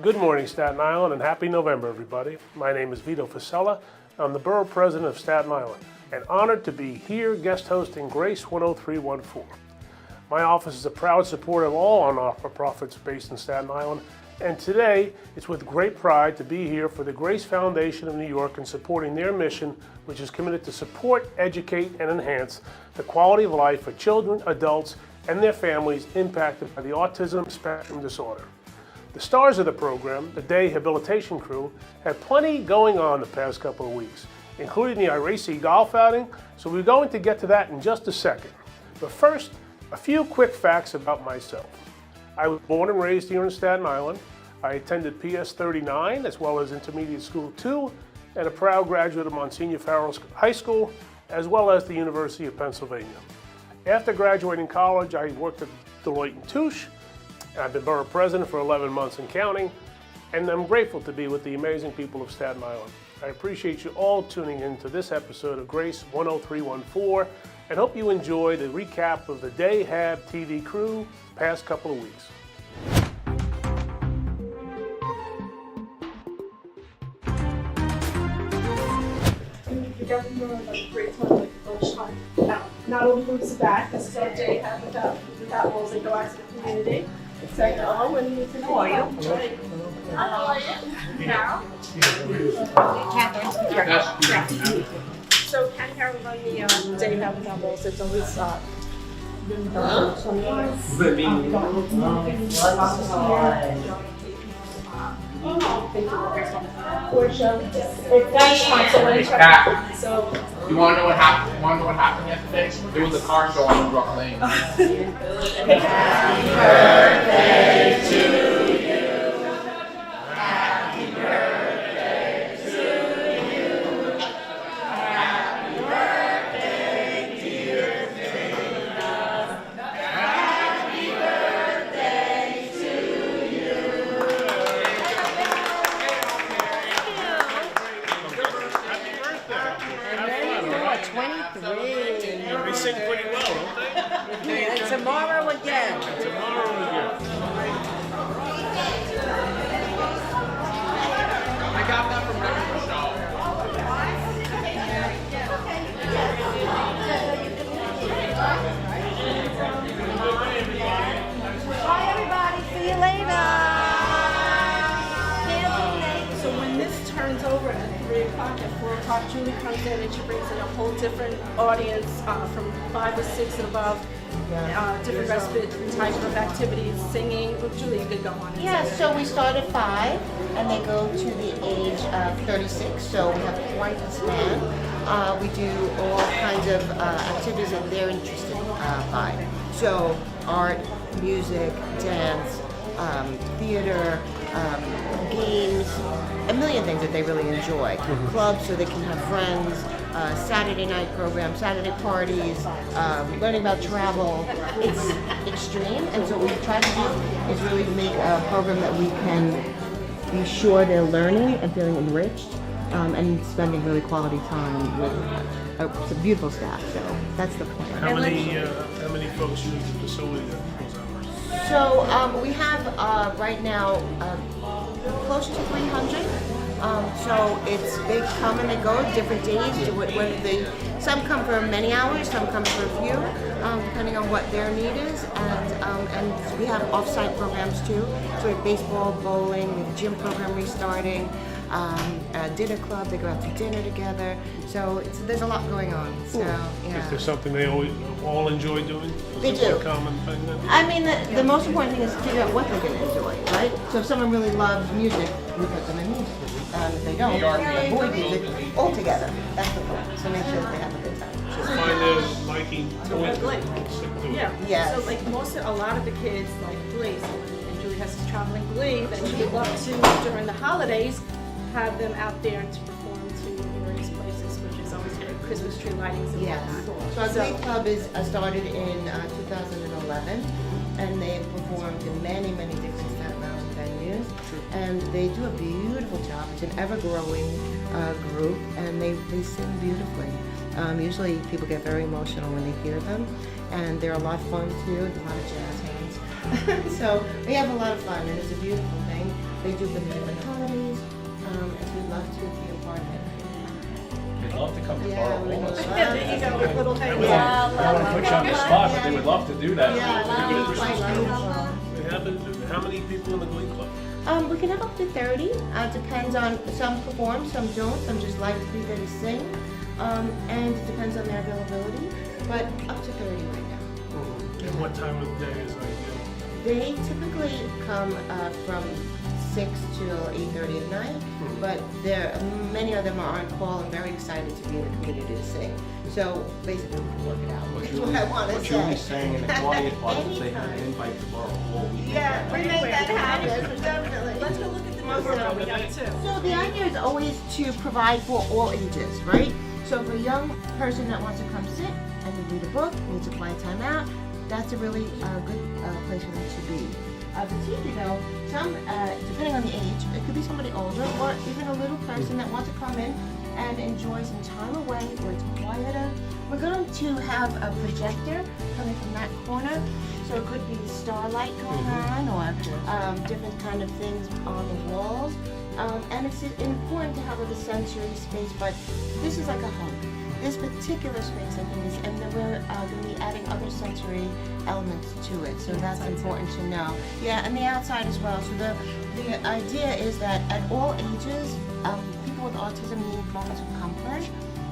Good morning, Staten Island, and happy November, everybody. My name is Vito Fossella. I'm the Borough President of Staten Island, and honored to be here guest hosting Grace 10314. My office is a proud supporter of all not-for-profits based in Staten Island, and today it's with great pride to be here for the Grace Foundation of New York and supporting their mission, which is committed to support, educate, and enhance the quality of life for children, adults, and their families impacted by the autism spectrum disorder. The stars of the program, the day habilitation crew, had plenty going on the past couple of weeks, including the IRAC golf outing, so we're going to get to that in just a second. But first, a few quick facts about myself. I was born and raised here in Staten Island. I attended PS 39 as well as Intermediate School 2 and a proud graduate of Monsignor Farrell's High School as well as the University of Pennsylvania. After graduating college, I worked at Deloitte & Touche. I've been Borough President for 11 months and counting, and I'm grateful to be with the amazing people of Staten Island. I appreciate you all tuning in to this episode of Grace 10314 and hope you enjoy the recap of the day HAB TV crew past couple of weeks. The governor of a great time, like each time. Not all groups are back. This is our day HAB without rules and go out to the community. So, hello, and how are you? How are you? Now? Catherine. So, Ken Carroll run the day HAB without rules. It's always So you want to know what happened? Yesterday? There was a car show on Brook Lane. Happy birthday to you. Happy birthday to you. Happy birthday, dear Vito. Happy birthday to you. They sing pretty well, don't they? And tomorrow again. I got that from Breakfast Show. Bye, everybody. See you later. So when this turns over at 3 o'clock, at 4 o'clock, Julie comes in and she brings in a whole different audience from 5 or 6 and above, different respite type of activities, singing. Well, Julie, you could go on. Yeah, so we start at 5 and they go to the age of 36, so we have quite a span. We do all kinds of activities that they're interested by. So art, music, dance, theater, games, a million things that they really enjoy. Clubs so they can have friends, Saturday night programs, Saturday parties, learning about travel. It's extreme, and so what we try to do is really make a program that we can be sure they're learning and feeling enriched, and spending really quality time with some beautiful staff. So that's the plan. How many folks use the facility that goes hours? So we have right now close to 300. So it's they come and they go different days. Some come for many hours, some come for a few, depending on what their need is. And we have off-site programs too. So we have baseball, bowling, we have a gym program restarting. A dinner club, they go out to dinner together. So there's a lot going on. So yeah. Is there something they all enjoy doing? They Is do. there one common thing then? I mean, the most important thing is to figure out what they're going to enjoy, right? So if someone really loves music, we put them in music. If they don't, we avoid music altogether. That's the point. So make sure that they have a good time. So find their liking to it. Yeah. Yes. So like a lot of the kids like Glee, so and Julie has to travel in Glee, then she would love to during the holidays have them out there to perform to various places, which is always great. Christmas tree lightings and Yes. whatnot. So our Glee Club is started in 2011, and they've performed in many, many different Staten Island venues, and they do a beautiful job. It's an ever-growing group, and they sing beautifully. Usually people get very emotional when they hear them, and they're a lot of fun too. There's a lot of jazz hands. So we have a lot of fun, and it's a beautiful thing. They do the minimum holidays, and we'd love to be a part of it. They'd love to come to Yeah, Borough. we would Almost. love There you go, a little I thing. don't want to put you on the spot, but they would love to do that. Yeah, that would be quite beautiful. How many people in the Glee Club? We can have up to 30. Depends on, some perform, some don't. Some just like to be there to sing. And it depends on their availability. But up to 30 right now. And what time of the day is ideal? They typically come from 6 till 8:30 at night. But many of them are on call and very excited to be in the community to sing. So basically we can work it out. That's what I want to What say. you'll be saying in the quiet part if they had an invite to Borough. We'll be Yeah, we make that happen, definitely. Let's go look at the program we got too. So the idea is always to provide for all ages, right? So if a young person that wants to come sit and read a book, needs a quiet time out, that's a really good place for them to be. The TV though, depending on the age, it could be somebody older or even a little person that wants to come in and enjoy some time away where it's quieter. We're going to have a projector coming from that corner, so it could be starlight going on or different kind of things on the walls. And it's important to have a sensory space, but this is like a home. This particular space, I think, and then we're going to be adding other sensory elements to it, so that's important to know. Yeah, and the outside as well. So the idea is that at all ages, people with autism need moments of comfort,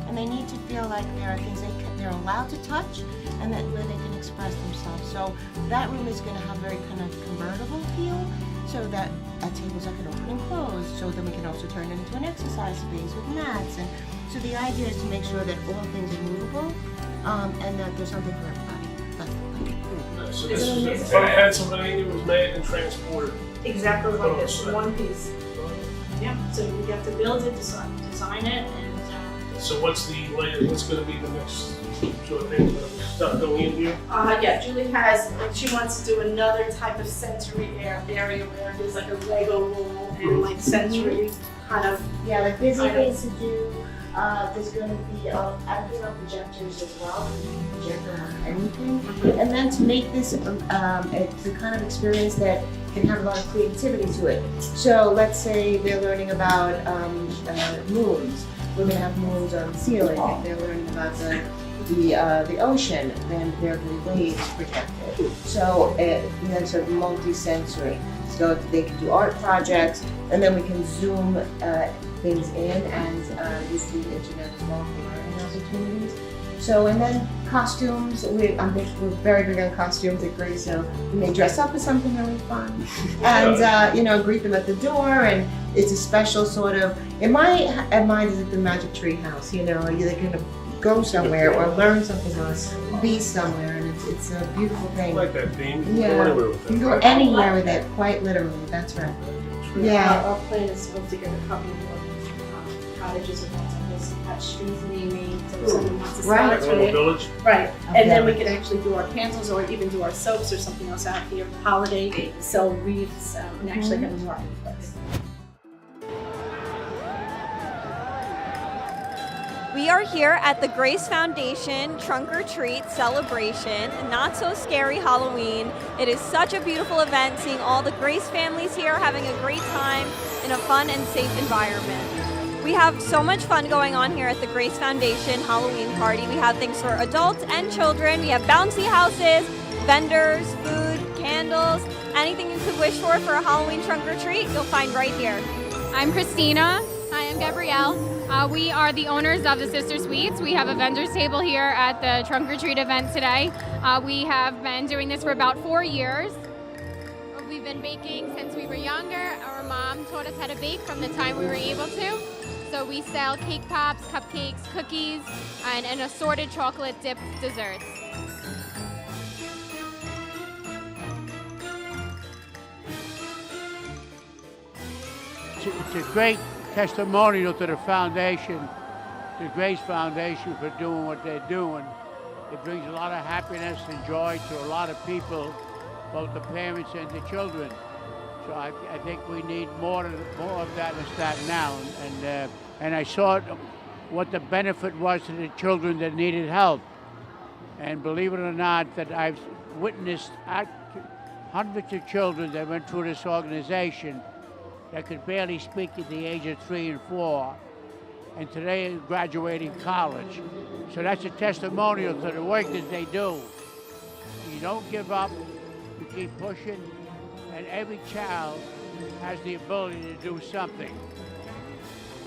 and they need to feel like there are things they're allowed to touch, and that where they can express themselves. So that room is going to have very kind of convertible feel, so that tables that can open and close. So then we can also turn it into an exercise space with mats. And so the idea is to make sure that all things are movable, and that there's something for everybody. That's the plan. So this is from Pennsylvania, was made and transported. Exactly like this, one piece. Yeah, so we have to build it, design it, and So what's going to be the next sort of thing that we start going in here? yeah, Julie she wants to do another type of sensory area where there's like a Lego roll and like sensory kind of. Yeah, like there's things to do. There's going to be projectors as well. You can project on anything. And then to make this the kind of experience that can have a lot of creativity to it. So let's say they're learning about moons. We're going to have moons on the ceiling. If they're learning about the ocean, then there will be waves projected. So it's a multi-sensory. So they can do art projects, and then we can zoom things in and use the internet as well for learning opportunities. So, and then costumes, I think we're very big on costumes at Grace, so we may dress up as something really fun and, greet them at the door, and it's a special sort of, in my mind is like the magic tree house, you're gonna go somewhere or learn something or be somewhere, and it's a beautiful I thing. like that theme. You can Yeah, go anywhere with you that. can go right? anywhere with it, quite literally, that's right. Yeah. Our plan is to to get a couple of cottages and things like this, have trees naming, so if someone wants to Right. start Little it. village. Right, and then we can actually do our candles or even do our soaps or something else out here, holiday, sell wreaths, and actually have a marketplace. We are here at the Grace Foundation Trunk-or-Treat celebration, Not So Scary Halloween. It is such a beautiful event, seeing all the Grace families here having a great time in a fun and safe environment. We have so much fun going on here at the Grace Foundation Halloween party. We have things for adults and children. We have bouncy houses, vendors, food, candles, anything you could wish for a Halloween trunk-or-treat, you'll find right here. I'm Christina. Hi, I'm Gabrielle. We are the owners of the Sister Sweets. We have a vendor's table here at the Trunk or Treat event today. We have been doing this for about 4 years. We've been baking since we were younger. Our mom taught us how to bake from the time we were able to. So we sell cake pops, cupcakes, cookies, and assorted chocolate dipped desserts. It's a great testimonial to the foundation, the Grace Foundation, for doing what they're doing. It brings a lot of happiness and joy to a lot of people, both the parents and the children. So I think we need more of that in Staten Island. And I saw what the benefit was to the children that needed help. And believe it or not, that I've witnessed hundreds of children that went through this organization that could barely speak at the age of 3 and 4, and today graduating college. So that's a testimonial to the work that they do. You don't give up, you keep pushing, and every child has the ability to do something.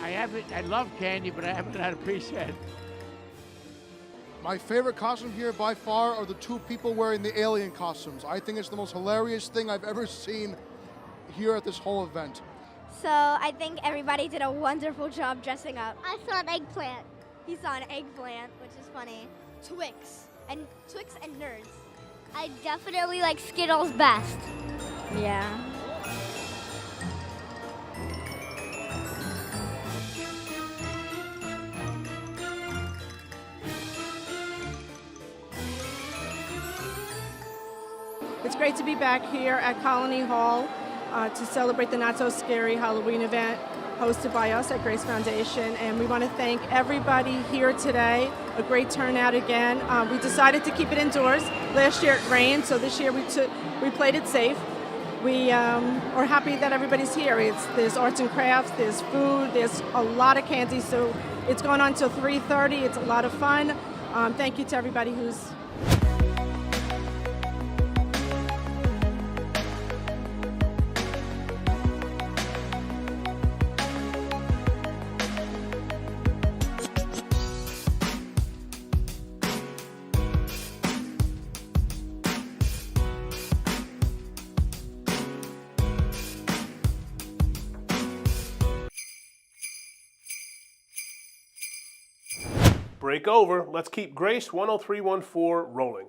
I love candy, but I haven't had a piece yet. My favorite costume here by far are the 2 people wearing the alien costumes. I think it's the most hilarious thing I've ever seen here at this whole event. So I think everybody did a wonderful job dressing up. I saw an eggplant. He saw an eggplant, which is funny. Twix and Nerds. I definitely like Skittles best. Yeah. It's great to be back here at Colony Hall to celebrate the Not So Scary Halloween event hosted by us at Grace Foundation. And we want to thank everybody here today. A great turnout again. We decided to keep it indoors. Last year it rained, so this year we played it safe. We are happy that everybody's here. There's arts and crafts, there's food, there's a lot of candy, so it's going on till 3:30. It's a lot of fun. Thank you to everybody who's Break over. Let's keep Grace 10314 rolling.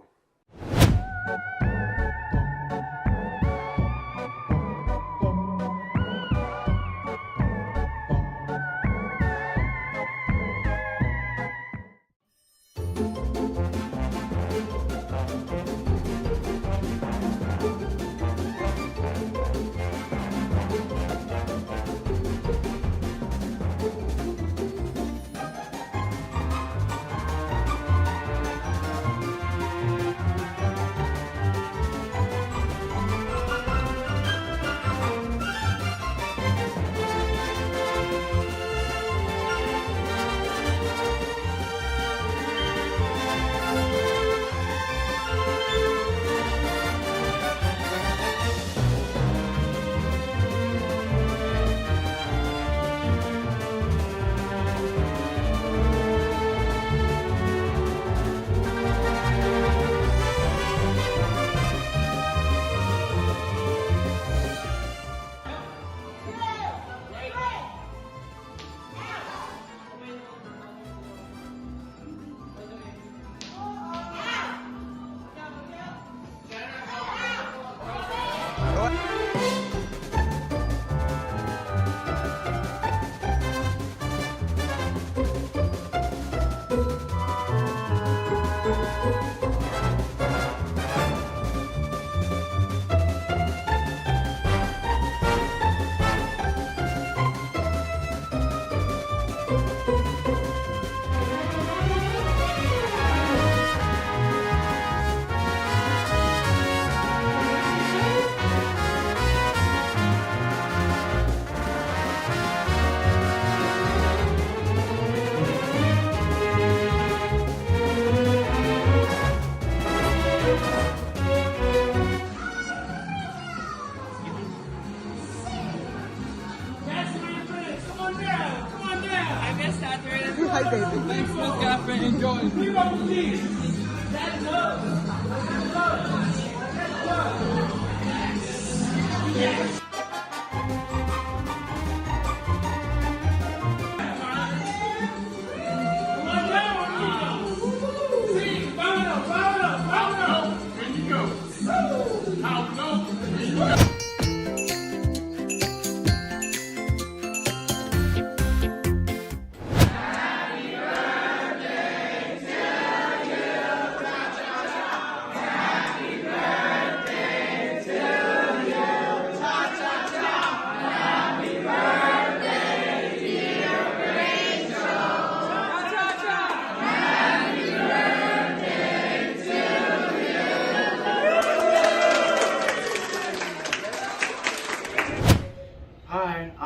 Hi, baby. Thanks, Miss Gaffin. Enjoy.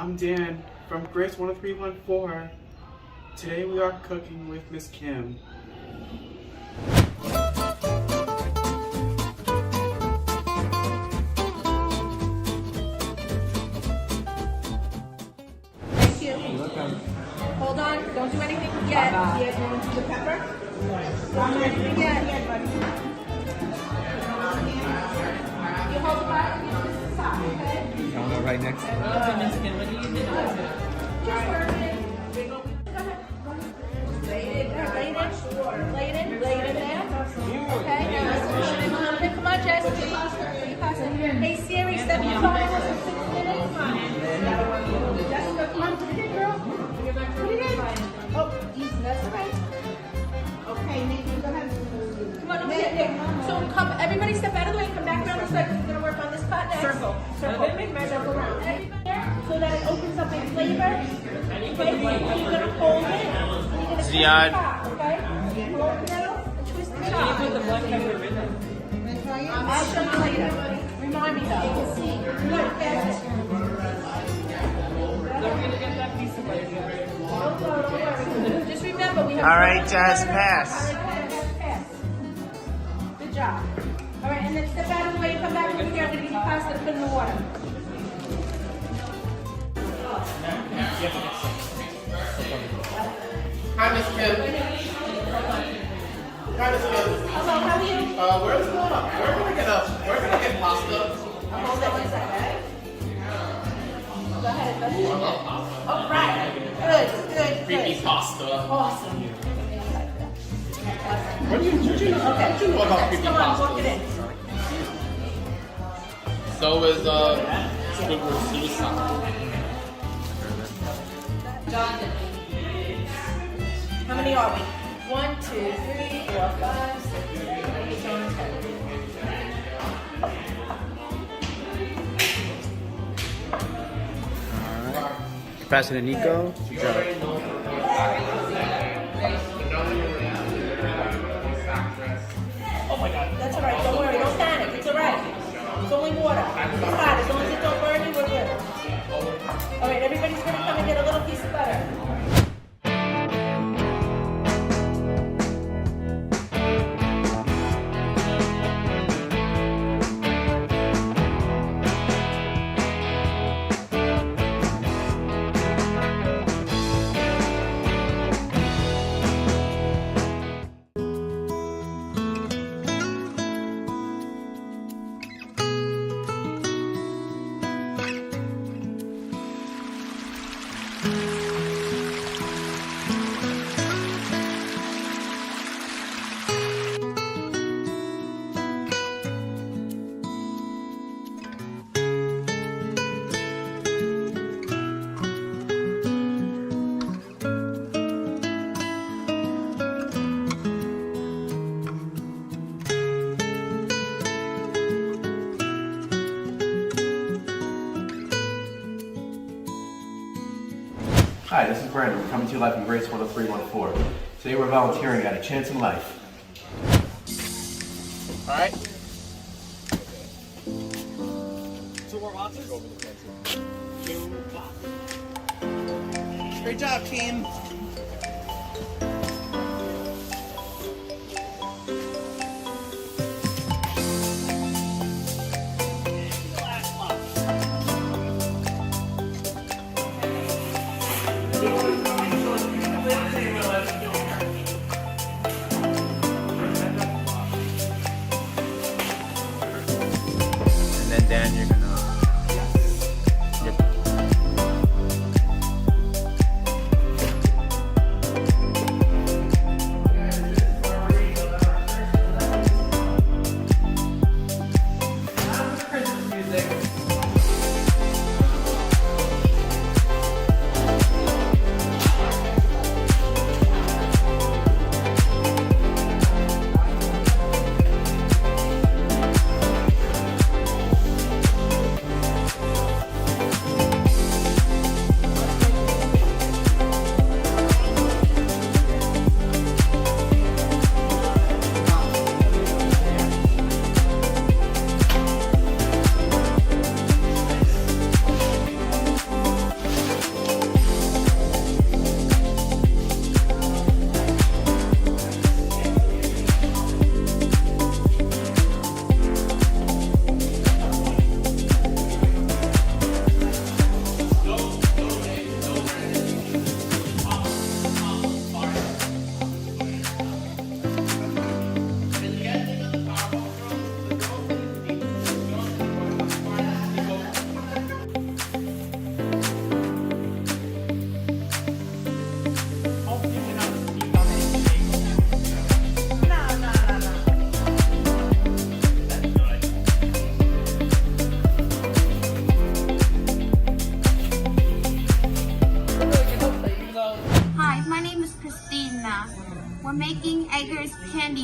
I'm Dan from Grace 10314. Today we are cooking with Miss Kim. Thank you. Hold on, don't do anything yet. Yeah, going to the pepper. Don't do anything yet, buddy. You hold the bottom, you twist the side, okay? I want to right next to it. Just work it. Lay it there. Okay, now let's push it in a little bit. Come on, Jess. Hey, Siri, 7 hours and 6 minutes. Jessica, come on, put it in, girl. Put it in. Oh, easy, that's right. Okay, Nathan, go ahead. Come on, over here, Nick. So come, everybody step out of the way and come back around the side. We're gonna work on this pot next. Circle around. So that it opens up in flavor. Okay, you're gonna hold it. Ziad. Okay? Hold it middle and twist the top. Put the black pepper in it. I'll show you later. Remind me though. Good, fast. Don't get that piece of it. Don't worry. Just remember we have. All right, Jazz, pass. Pass. Good job. All right, and then step out of the way and come back over here. I'm gonna give you pasta to put in the water. Hi, Miss Kim. Hi, Miss Kim. Hello, how are you? Where's the? We're gonna get pasta. I'll hold that one second. Go ahead, All right. Good. Creepy pasta. Awesome. What do you know about creepy Come on, pasta? walk it in. So is Squidward suicide. How many are we? 1, 2, 3, 4, 5, 6, 7, 8, 9, 10. Pass it to Nico. Good job. Oh my God. That's all right. Don't worry. Don't panic. It's all right. It's only water. It's hot. As long as it don't burn you, we're good. All right. Everybody's going to come and get a little piece of butter. Hi, this is Brandon. We're coming to you live from Grace 10314. Today we're volunteering at A Chance in Life. All right. 2 more boxes? Great job, team. And then Dan, you're gonna.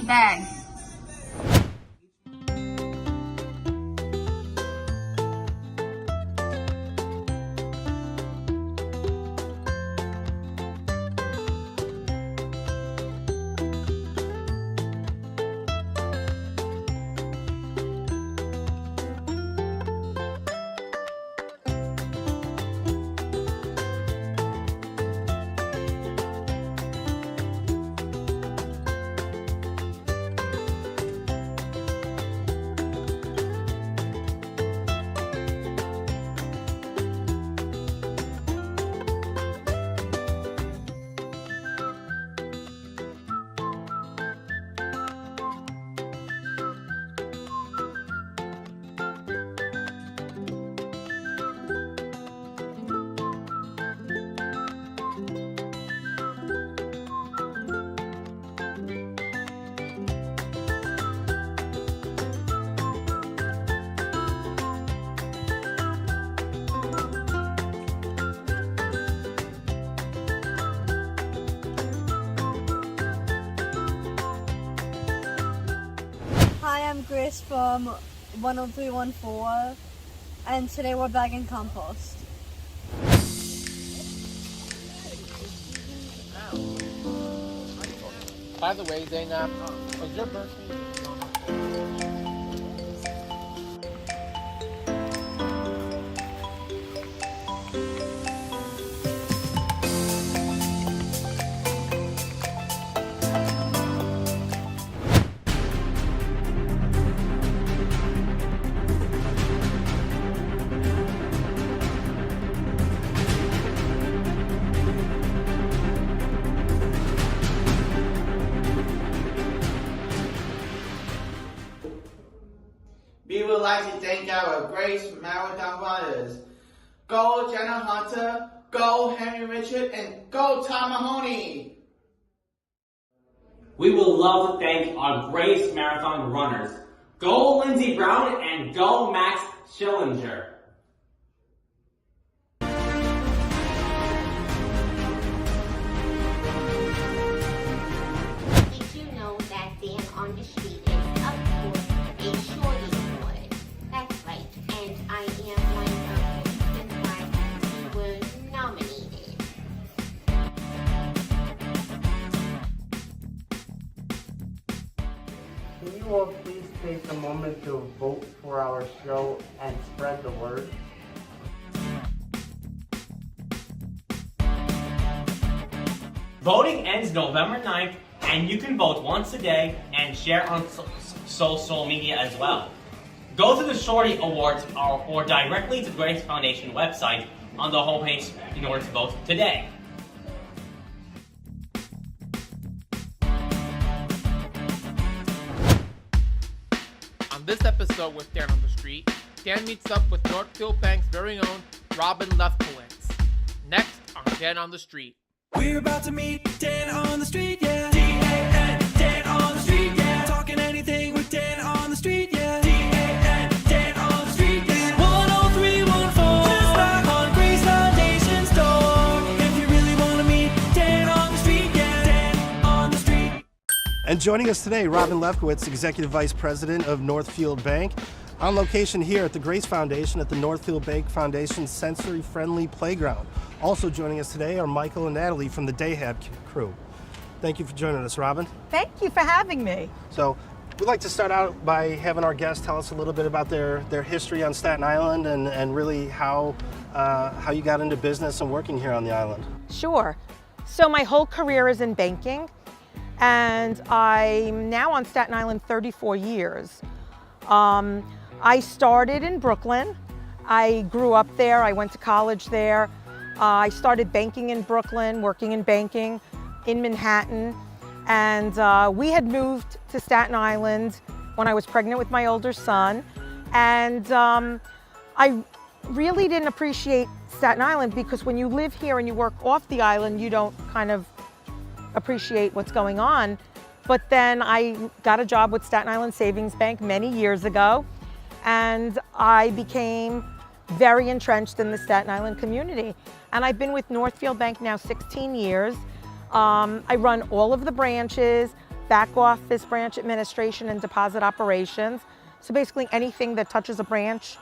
bags. Hi, I'm Grace from 10314, and today we're bagging compost. By the way, Dana, was your birthday? We would like to thank our Grace Marathon runners. Go Jenna Hunter, go Henry Richard, and go Tom Mahoney. We would love to thank our Grace Marathon runners. Go Lindsey Brown and go Max Schillinger. Did you know that Dan on the street is up for a shorty award? That's right, and I am one of the reasons why we were nominated. Can you all please take a moment to vote for our show and spread the word? Voting ends November 9th, and you can vote once a day and share on social media as well. Go to the Shorty Awards or directly to the Grace Foundation website on the homepage in order to vote today. On this episode with Dan on the Street, Dan meets up with Northfield Bank's very own Robin Lefkowitz. Next on Dan on the Street. We're about to meet Dan on the street, yeah. D-A-N, Dan on the street, yeah. Talking anything with Dan on the street, yeah. D-A-N, Dan on the street, yeah. 10314, just knock on Grace Foundation's door. If you really want to meet Dan on the street, yeah. Dan on the street. And joining us today, Robin Lefkowitz, Executive Vice President of Northfield Bank, on location here at the Grace Foundation at the Northfield Bank Foundation Sensory Friendly Playground. Also joining us today are Michael and Natalie from the HAB crew. Thank you for joining us, Robin. Thank you for having me. So we'd like to start out by having our guests tell us a little bit about their history on Staten Island and really how you got into business and working here on the island. Sure. So my whole career is in banking, and I'm now on Staten Island 34 years. I started in Brooklyn. I grew up there. I went to college there. I started banking in Brooklyn, working in banking in Manhattan. And we had moved to Staten Island when I was pregnant with my older son. And I really didn't appreciate Staten Island because when you live here and you work off the island, you don't kind of appreciate what's going on. But then I got a job with Staten Island Savings Bank many years ago, and I became very entrenched in the Staten Island community. And I've been with Northfield Bank now 16 years. I run all of the branches. back office branch administration and deposit operations. So basically anything that touches a branch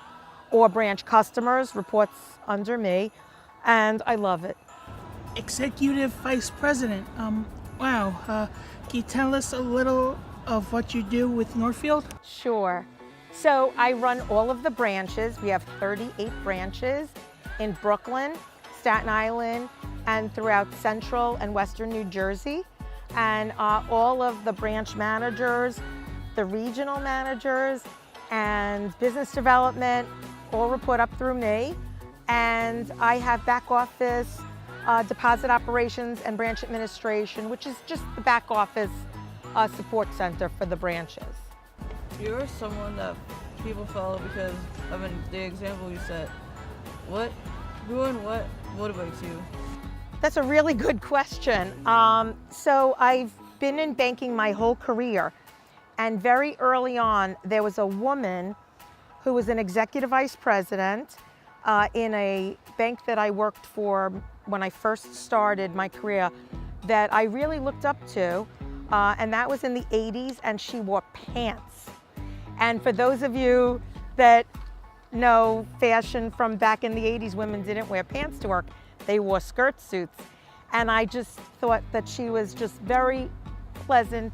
or branch customers reports under me, and I love it. Executive Vice President. Wow. Can you tell us a little of what you do with Northfield? Sure. So I run all of the branches. We have 38 branches in Brooklyn, Staten Island, and throughout Central and Western New Jersey. And all of the branch managers, the regional managers, and business development all report up through me. And I have back office, deposit operations, and branch administration, which is just the back office support center for the branches. You're someone that people follow because of the example you set. Who and what motivates you? That's a really good question. So I've been in banking my whole career, and very early on there was a woman who was an executive vice president in a bank that I worked for when I first started my career that I really looked up to, and that was in the 80s, and she wore pants. And for those of you that know fashion from back in the 80s, women didn't wear pants to work. They wore skirt suits. And I just thought that she was just very pleasant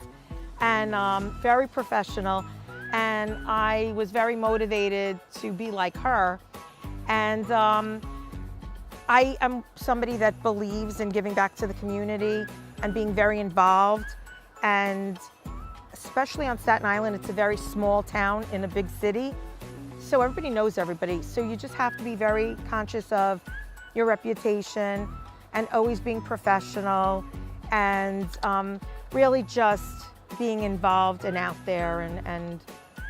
and very professional. And I was very motivated to be like her. And I am somebody that believes in giving back to the community and being very involved. And especially on Staten Island, it's a very small town in a big city. So everybody knows everybody. So you just have to be very conscious of your reputation and always being professional and really just being involved and out there and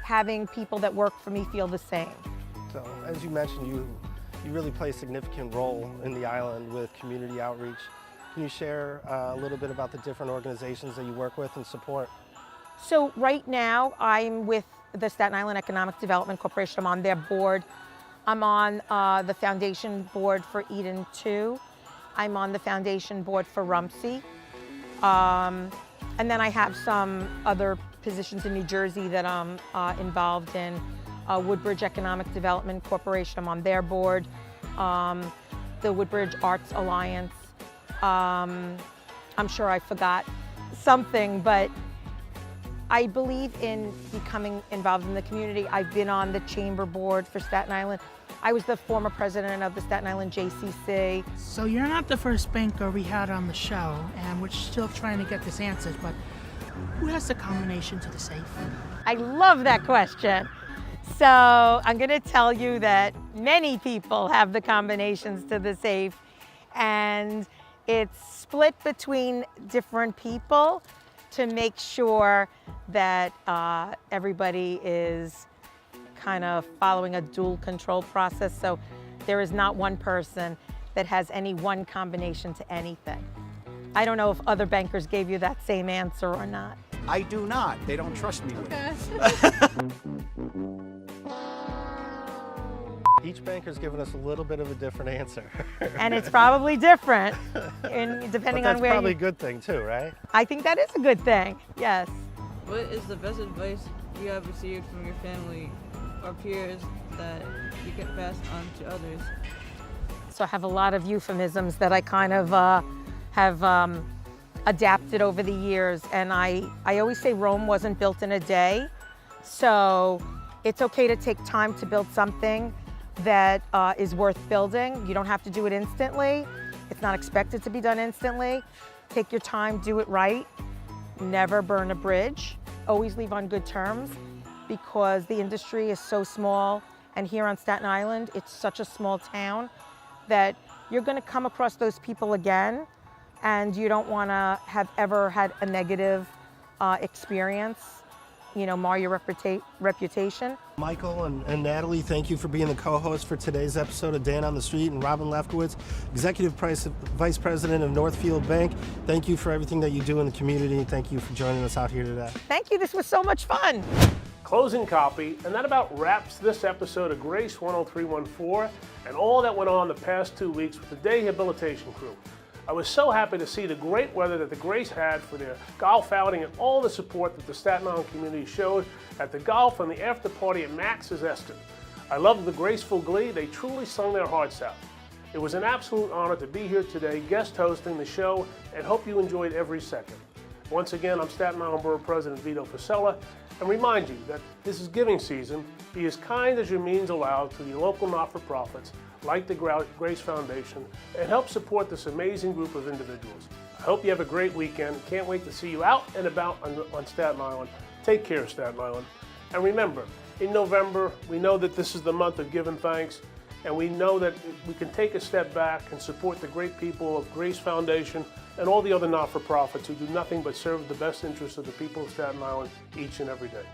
having people that work for me feel the same. So as you mentioned, you really play a significant role in the island with community outreach. Can you share a little bit about the different organizations that you work with and support? So right now I'm with the Staten Island Economic Development Corporation. I'm on their board. I'm on the foundation board for Eden 2. I'm on the foundation board for Rumsey. And then I have some other positions in New Jersey that I'm involved in. Woodbridge Economic Development Corporation, I'm on their board. The Woodbridge Arts Alliance. I'm sure I forgot something, but I believe in becoming involved in the community. I've been on the chamber board for Staten Island. I was the former president of the Staten Island JCC. So you're not the first banker we had on the show, and we're still trying to get this answered, but who has the combination to the safe? I love that question. So I'm gonna tell you that many people have the combinations to the safe, and it's split between different people to make sure that everybody is kind of following a dual control process. So there is not one person that has any one combination to anything. I don't know if other bankers gave you that same answer or not. I do not. They don't trust me with it. Each banker's given us a little bit of a different answer. And it's probably different depending on where that's probably a good thing too, right? I think that is a good thing, yes. What is the best advice you have received from your family or peers that you can pass on to others? So I have a lot of euphemisms that I kind of have adapted over the years. And I always say Rome wasn't built in a day. So it's okay to take time to build something that is worth building. You don't have to do it instantly. It's not expected to be done instantly. Take your time, do it right. Never burn a bridge. Always leave on good terms because the industry is so small. And here on Staten Island, it's such a small town that you're gonna come across those people again, and you don't wanna have ever had a negative experience, you know, mar your reputation. Michael and Natalie, thank you for being the co-host for today's episode of Dan on the Street, and Robin Lefkowitz, Executive Vice President of Northfield Bank. Thank you for everything that you do in the community. Thank you for joining us out here today. Thank you, this was so much fun. Closing copy, and that about wraps this episode of Grace 10314 and all that went on the past 2 weeks with the Day Habilitation Crew. I was so happy to see the great weather that the Grace had for their golf outing and all the support that the Staten Island community showed at the golf and the after party at Max's Eston. I loved the graceful glee. They truly sung their hearts out. It was an absolute honor to be here today, guest hosting the show, and hope you enjoyed every second. Once again, I'm Staten Island Borough President Vito Fossella, and remind you that this is giving season. Be as kind as your means allow to your local not-for-profits, like the Grace Foundation, and help support this amazing group of individuals. I hope you have a great weekend. Can't wait to see you out and about on Staten Island. Take care, Staten Island. And remember, in November, we know that this is the month of giving thanks, and we know that we can take a step back and support the great people of Grace Foundation and all the other not-for-profits who do nothing but serve the best interests of the people of Staten Island each and every day.